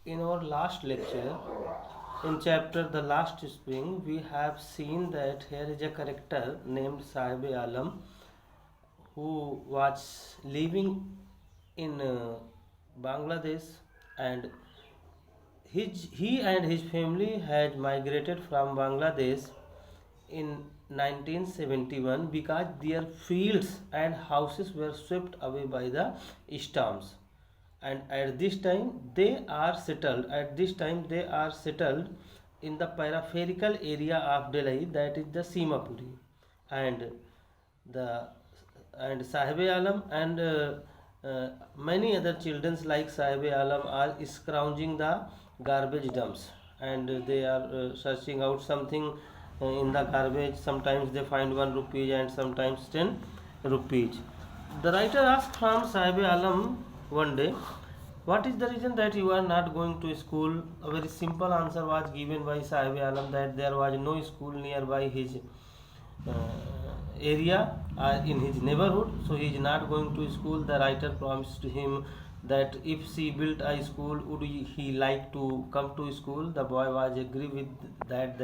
In our last lecture, in chapter The Last Spring, we have seen that here is a character named Sahib Alam who was living in Bangladesh, and he and his family had migrated from Bangladesh in 1971 because their fields and houses were swept away by the storms, and at this time they are settled in the peripheral area of Delhi, that is the Simapuri, and the and Sahib Alam and many other children like Sahib Alam are scrounging the garbage dumps, and they are searching out something in the garbage. Sometimes they find 1 rupee and sometimes 10 rupees. The writer asked from Sahib Alam one day, "What is the reason that you are not going to school?" A very simple answer was given by Sahib Alam, that there was no school nearby his area in his neighborhood, so he is not going to school. The writer promised him that if she built a school, would he like to come to school. The boy was agree with that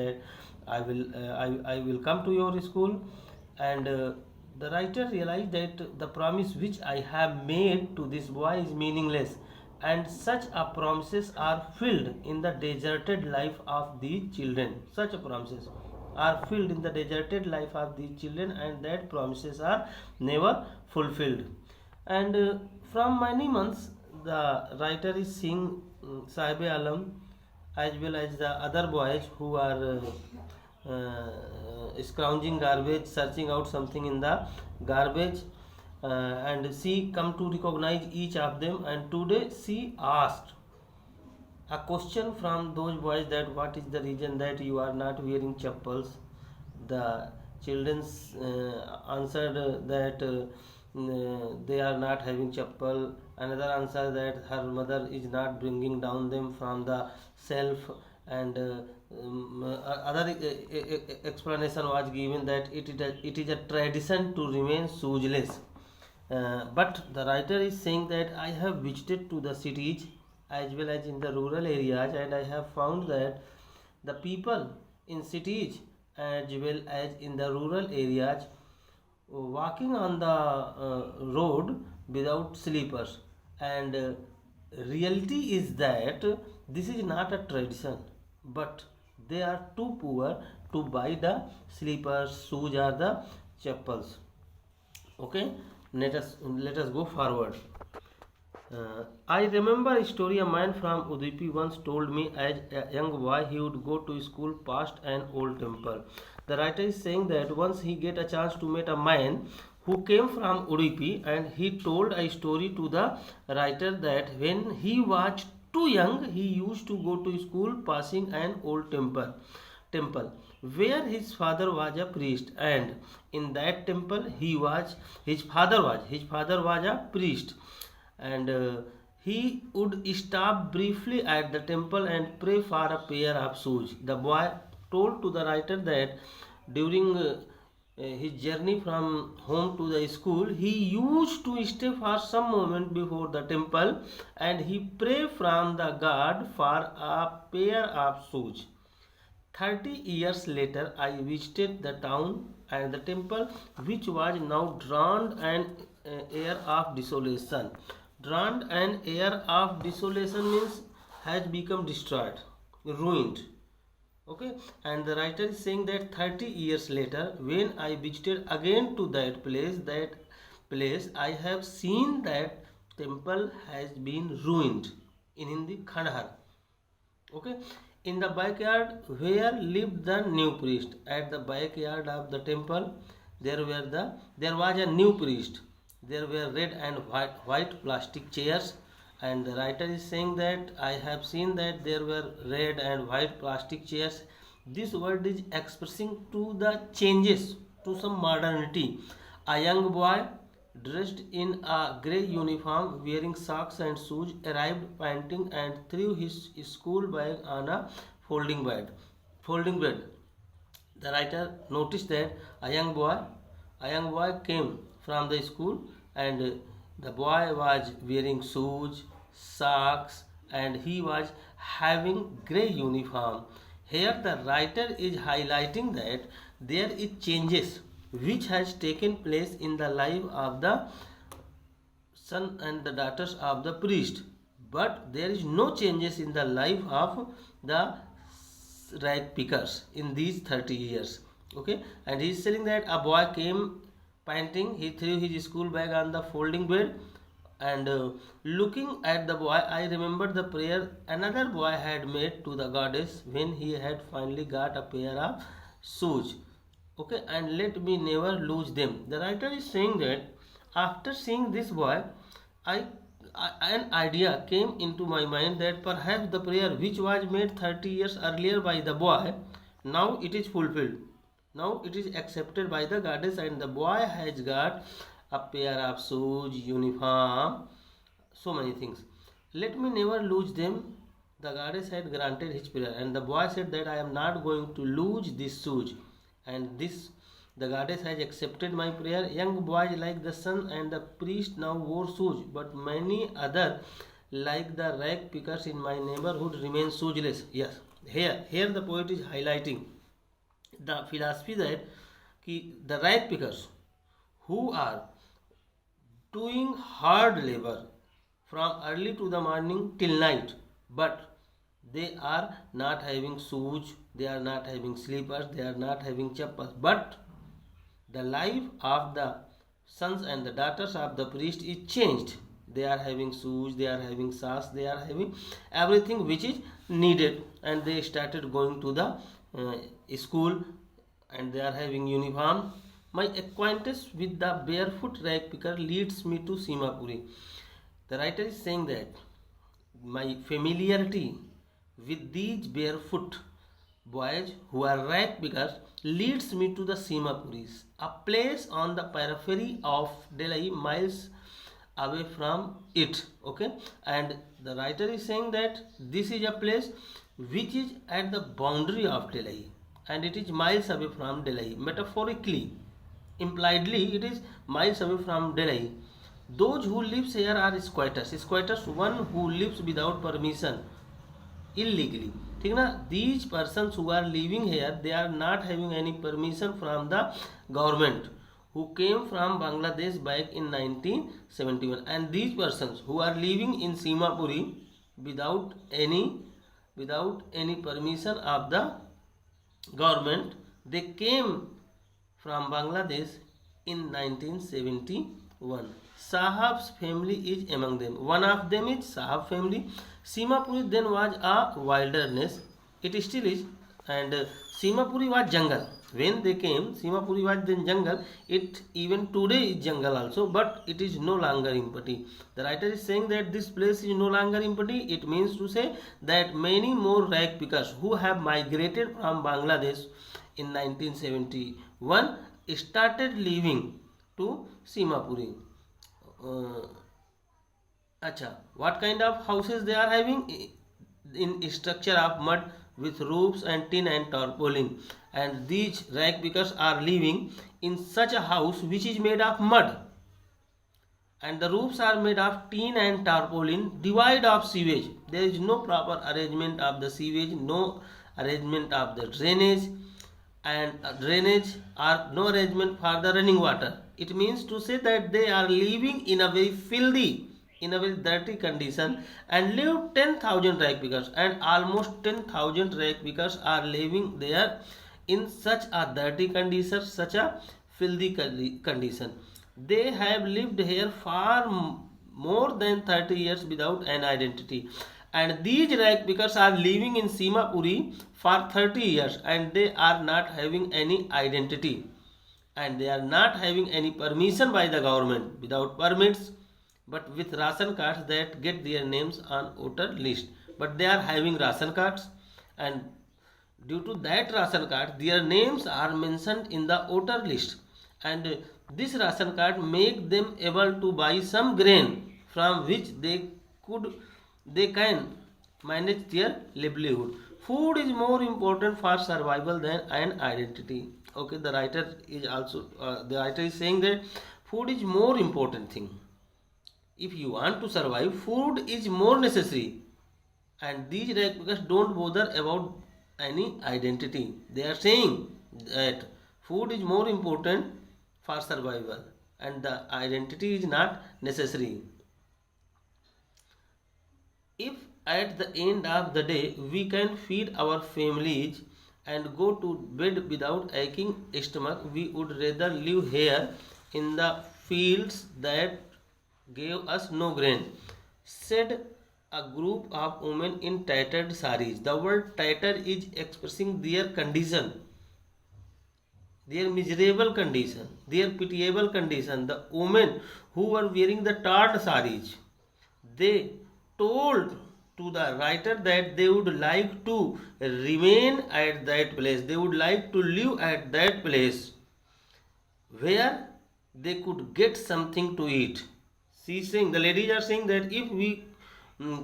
I will come to your school. And the writer realized that the promise which I have made to this boy is meaningless, and such a promises are filled in the deserted life of the children. Such a promises are filled in the deserted life of these children, and that promises are never fulfilled. And from many months, the writer is seeing Sahib Alam as well as the other boys who are scrounging garbage, searching out something in the garbage, and she come to recognize each of them. And today she asked a question from those boys, that what is the reason that you are not wearing chappals. The children answered that they are not having chappal. Another answer that her mother is not bringing down them from the shelf. And other explanation was given that it is a tradition to remain shoeless. But the writer is saying that I have visited to the cities as well as in the rural areas, and I have found that the people in cities as well as in the rural areas walking on the road without slippers. And reality is that this is not a tradition, but they are too poor to buy the slippers, shoes, or the chappals. Okay, let us go forward. I remember a story a man from Udupi once told me. As a young boy, he would go to school past an old temple. The writer is saying that once he get a chance to meet a man who came from Udupi, and he told a story to the writer that when he was too young, he used to go to school passing an old temple where his father was a priest, and in that temple his father was a priest. And he would stop briefly at the temple and pray for a pair of shoes. The boy told to the writer that during his journey from home to the school, he used to stay for some moment before the temple, and he prayed from the god for a pair of shoes. 30 years later, I visited the town and the temple, which was now drowned and air of desolation. Drowned and air of desolation means has become destroyed, ruined. Okay, and the writer is saying that 30 years later, when I visited again to that place, I have seen that temple has been ruined. In Hindi, Khandhar. Okay, in the backyard where lived the new priest. At the backyard of the temple, there was a new priest. There were red and white plastic chairs. And the writer is saying that I have seen that there were red and white plastic chairs. This word is expressing to the changes, to some modernity. A young boy dressed in a grey uniform, wearing socks and shoes, arrived panting and threw his school bag on a folding bed. Folding bed. The writer noticed that a young boy came from the school, and the boy was wearing shoes, socks, and he was having grey uniform. Here the writer is highlighting that there is changes which has taken place in the life of the son and the daughters of the priest, but there is no changes in the life of the rag pickers in these 30 years. Okay, and he is saying that a boy came panting, he threw his school bag on the folding bed, and looking at the boy, I remembered the prayer another boy had made to the goddess when he had finally got a pair of shoes. Okay, and let me never lose them. The writer is saying that after seeing this boy, I, an idea came into my mind that perhaps the prayer which was made 30 years earlier by the boy, now it is fulfilled. Now it is accepted by the goddess, and the boy has got a pair of shoes, uniform, so many things. Let me never lose them. The goddess had granted his prayer, and the boy said that I am not going to lose this shoes, and this the goddess has accepted my prayer. Young boys like the son and the priest now wore shoes, but many other like the rag pickers in my neighborhood remain shoeless. Yes, here the poet is highlighting the philosophy that the rag pickers who are doing hard labor from early to the morning till night, but they are not having shoes, they are not having slippers, they are not having chappals, but the life of the sons and the daughters of the priest is changed. They are having shoes, they are having socks, they are having everything which is needed, and they started going to the school, and they are having uniform. My acquaintance with the barefoot rag picker leads me to Simapuri. The writer is saying that my familiarity with these barefoot boys who are rag pickers leads me to the Simapuris, a place on the periphery of Delhi, miles away from it. Okay, and the writer is saying that this is a place which is at the boundary of Delhi, and it is miles away from Delhi. Metaphorically, impliedly, it is miles away from Delhi. Those who lives here are squatters. Squatters, one who lives without permission, illegally. ठीक ना? These persons who are living here, they are not having any permission from the government, who came from Bangladesh back in 1971, and these persons who are living in Simapuri without any permission of the government, they came from Bangladesh in 1971. Sahab's family is among them. One of them is Sahab family. Simapuri then was a wilderness. It still is, and Simapuri was jungle. When they came, Simapuri was then jungle. It even today is jungle also, but it is no longer empty. The writer is saying that this place is no longer empty. It means to say that many more rag pickers who have migrated from Bangladesh in 1971 started living to Simapuri. What kind of houses they are having? In structure of mud with roofs and tin and tarpaulin, and these rag pickers are living in such a house which is made of mud, and the roofs are made of tin and tarpaulin, devoid of sewage. There is no proper arrangement of the sewage, no arrangement of the drainage, and or no arrangement for the running water. It means to say that they are living in a very filthy, in a very dirty condition, and live 10,000 rag pickers, and almost 10,000 rag pickers are living there in such a dirty condition, such a filthy condition. They have lived here far more than 30 years without an identity, and these rag pickers are living in Simapuri for 30 years, and they are not having any identity, and they are not having any permission by the government, without permits, but with ration cards that get their names on voter list. But they are having ration cards, and due to that ration card their names are mentioned in the voter list, and this ration card make them able to buy some grain from which they can manage their livelihood. Food is more important for survival than an identity. Okay, the writer is saying that food is more important thing. If you want to survive, food is more necessary and these rag pickers don't bother about any identity. They are saying that food is more important for survival and the identity is not necessary. If at the end of the day we can feed our families and go to bed without aching stomach, we would rather live here in the fields that gave us no grain, said a group of women in tattered saris. The word tattered is expressing their condition, their miserable condition, their pitiable condition. The women who were wearing the tarred saris, they told to the writer that they would like to remain at that place, they would like to live at that place where they could get something to eat. She is saying, the ladies are saying that if we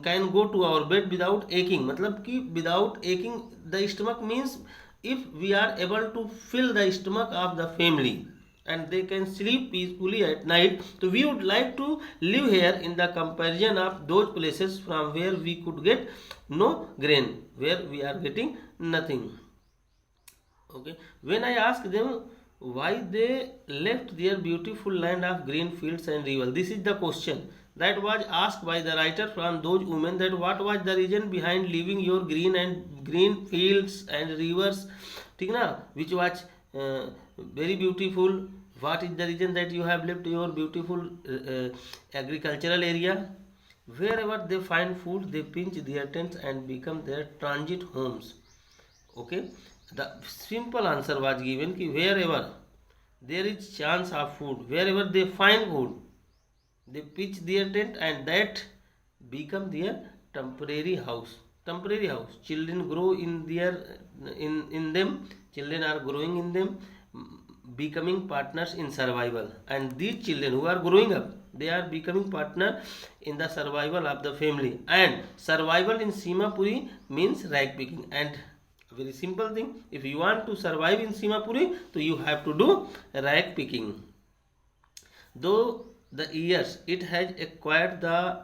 can go to our bed without aching, matlab ki without aching the stomach means if we are able to fill the stomach of the family and they can sleep peacefully at night, so we would like to live here in the comparison of those places from where we could get no grain, where we are getting nothing. Okay, when I ask them why they left their beautiful land of green fields and rivers, this is the question that was asked by the writer from those women, that what was the reason behind leaving your green fields and rivers, ठीक ना, which was very beautiful. What is the reason that you have left your beautiful agricultural area? Wherever they find food, they pitch their tents and become their transit homes. Okay, the simple answer was given कि wherever there is chance of food, wherever they find food, they pitch their tent and that become their temporary house. Temporary house. Children grow in their in them. Children are growing in them, becoming partners in survival. And these children who are growing up, they are becoming partner in the survival of the family. And survival in Simapuri means rag picking. And a very simple thing, if you want to survive in Simapuri, so you have to do rag picking. Though the years it has acquired the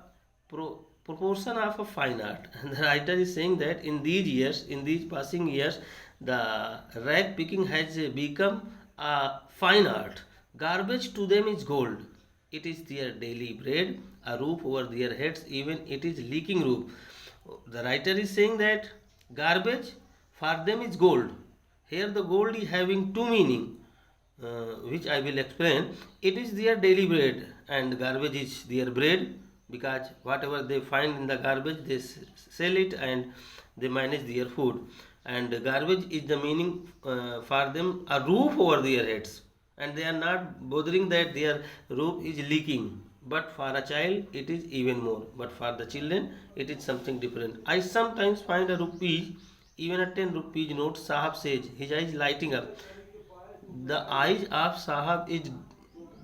proportion of a fine art. And the writer is saying that in these years, in these passing years, the rag picking has become a fine art. Garbage to them is gold. It is their daily bread, a roof over their heads, even it is leaking roof. The writer is saying that garbage for them is gold. Here the gold is having two meaning, which I will explain. It is their daily bread and garbage is their bread, because whatever they find in the garbage they sell it and they manage their food. And garbage is the meaning for them a roof over their heads, and they are not bothering that their roof is leaking. But for a child it is even more, but for the children it is something different. I sometimes find a rupee, even a 10 rupees note. Sahab says, his eyes lighting up. The eyes of Sahab is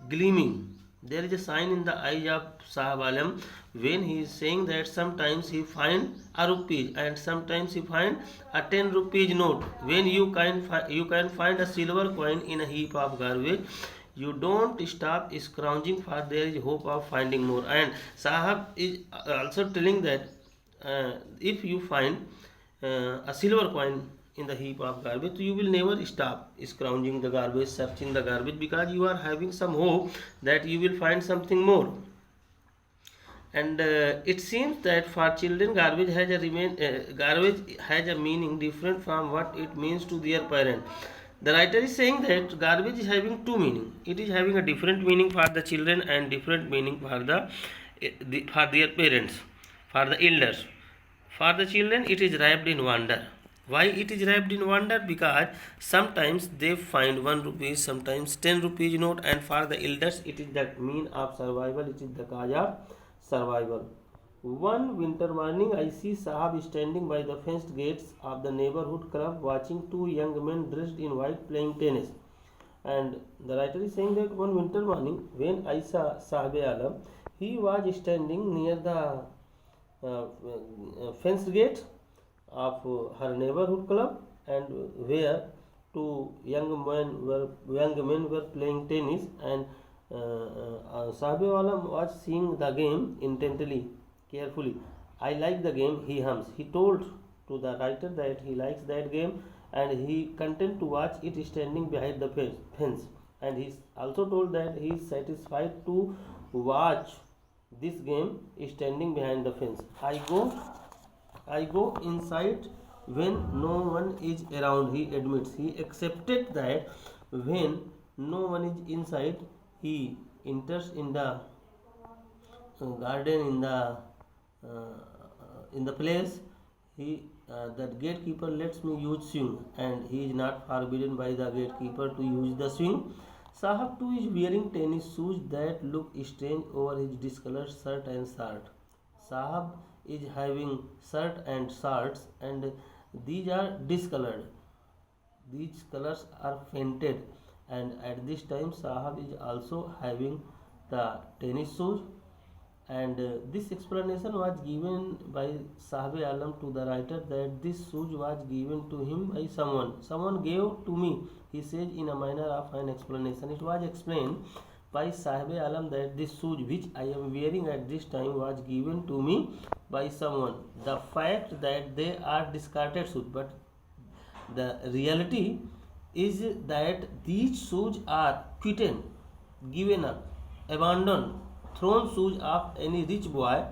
gleaming. There is a sign in the eyes of Sahab Alam when he is saying that sometimes he find a rupee and sometimes he find a 10 rupees note. When you can find a silver coin in a heap of garbage, you don't stop scrounging, for there is hope of finding more. And Sahab is also telling that if you find a silver coin in the heap of garbage, so you will never stop scrounging the garbage, searching the garbage, because you are having some hope that you will find something more. And it seems that for children garbage has a meaning different from what it means to their parent. The writer is saying that garbage is having two meaning. It is having a different meaning for the children and different meaning for for their parents, for the elders. For the children it is wrapped in wonder. Why it is wrapped in wonder? Because sometimes they find 1 rupee, sometimes 10 rupees note, and for the elders it is the mean of survival, it is the cause of survival. One winter morning I see Sahab standing by the fenced gates of the neighborhood club watching two young men dressed in white playing tennis. And the writer is saying that one winter morning when I saw Sahab Alam, he was standing near the fenced gate of her neighborhood club, and where two young men were playing tennis, and Sahib Alam was seeing the game intently, carefully, I like the game, he hums. He told to the writer that he likes that game and he content to watch it standing behind the fence. And he also told that he is satisfied to watch this game standing behind the fence. I go inside when no one is around, he admits. He accepted that when no one is inside, he enters in the garden, in the place. He That gatekeeper lets me use swing, and he is not forbidden by the gatekeeper to use the swing. Sahab too is wearing tennis shoes that look strange over his discolored shirt and shirt. Sahab is having shirt and shirts, and these are discolored. These colors are fainted, and at this time Sahab is also having the tennis shoes. And this explanation was given by Sahabe Alam to the writer that this shoes was given to him by someone. Someone gave to me, he says in a manner of an explanation. It was explained by Sahabe Alam that this shoes which I am wearing at this time was given to me by someone. The fact that they are discarded shoes, but the reality is that these shoes are quitted, given up, abandoned, thrown shoes of any rich boy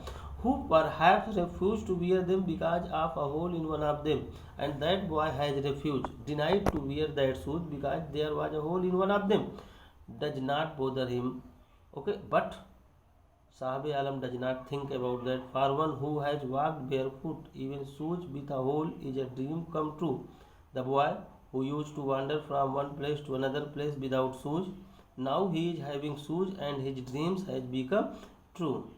who perhaps refused to wear them because of a hole in one of them, and that boy has refused, denied to wear that shoes because there was a hole in one of them. Does not bother him. Okay, but Sahabe Alam does not think about that. For one who has walked barefoot, even shoes with a hole is a dream come true. The boy who used to wander from one place to another place without shoes, now he is having shoes and his dreams has become true.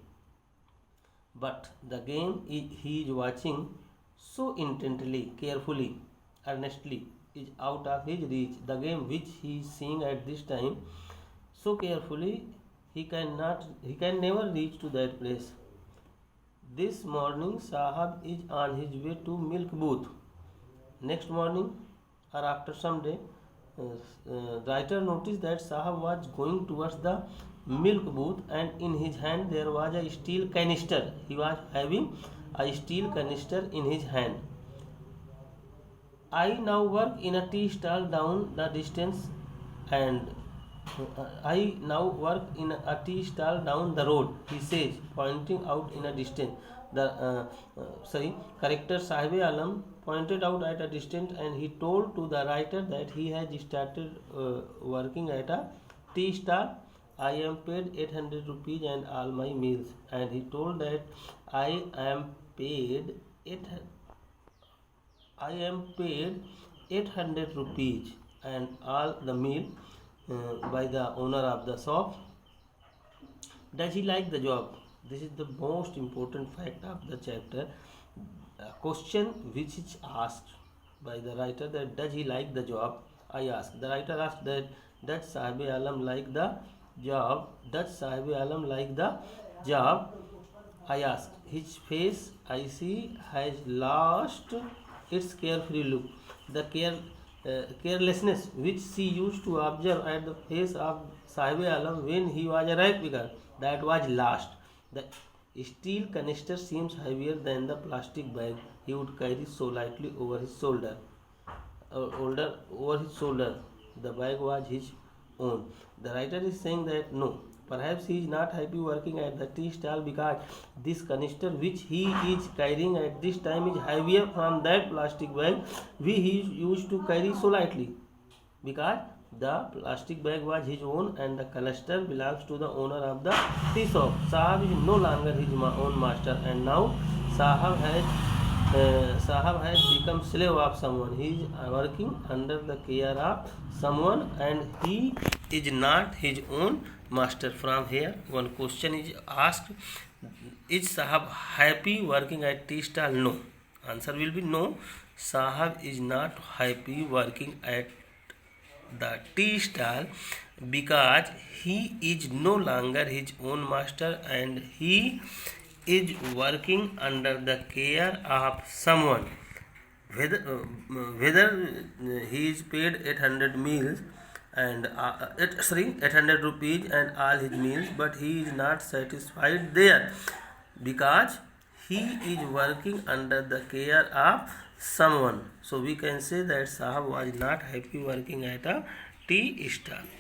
But the game he is watching so intently, carefully, earnestly is out of his reach. The game which he is seeing at this time so carefully, he can never reach to that place. This morning Sahab is on his way to milk booth. Next morning or after some day, writer noticed that Sahab was going towards the milk booth, and in his hand there was a steel canister. He was having a steel canister in his hand. I now work in a tea stall down the distance, and I now work in a tea stall down the road, he says, pointing out in a distance. The character Sahibe Alam pointed out at a distance, and he told to the writer that he has started working at a tea stall. I am paid 800 rupees and all my meals, and he told that I am paid 800 rupees and all the meal by the owner of the shop. Does he like the job? This is the most important fact of the chapter. A question which is asked by the writer that does he like the job? I ask. The writer asked that does Sahibe Alam like the job? Does Sahibe Alam like the job? I ask. His face, I see, has lost its carefree look. The carelessness which she used to observe at the face of Sahibe Alam when he was a rice picker, that was lost. The steel canister seems heavier than the plastic bag he would carry so lightly over his shoulder. Over his shoulder, the bag was his own. The writer is saying that no, perhaps he is not happy working at the tea stall because this canister which he is carrying at this time is heavier from that plastic bag which he used to carry so lightly, because the plastic bag was his own and the canister belongs to the owner of the tea shop. Sahab is no longer his own master, and now Sahab has become slave of someone. He is working under the care of someone and he is not his own master. From here, one question is asked: is Sahab happy working at tea stall? No. Answer will be no. Sahab is not happy working at the tea stall because he is no longer his own master and he is working under the care of someone. Whether he is paid 800 meals and 800 rupees and all his meals, but he is not satisfied there because he is working under the care of someone. So we can say that Sahab was not happy working at a tea stall.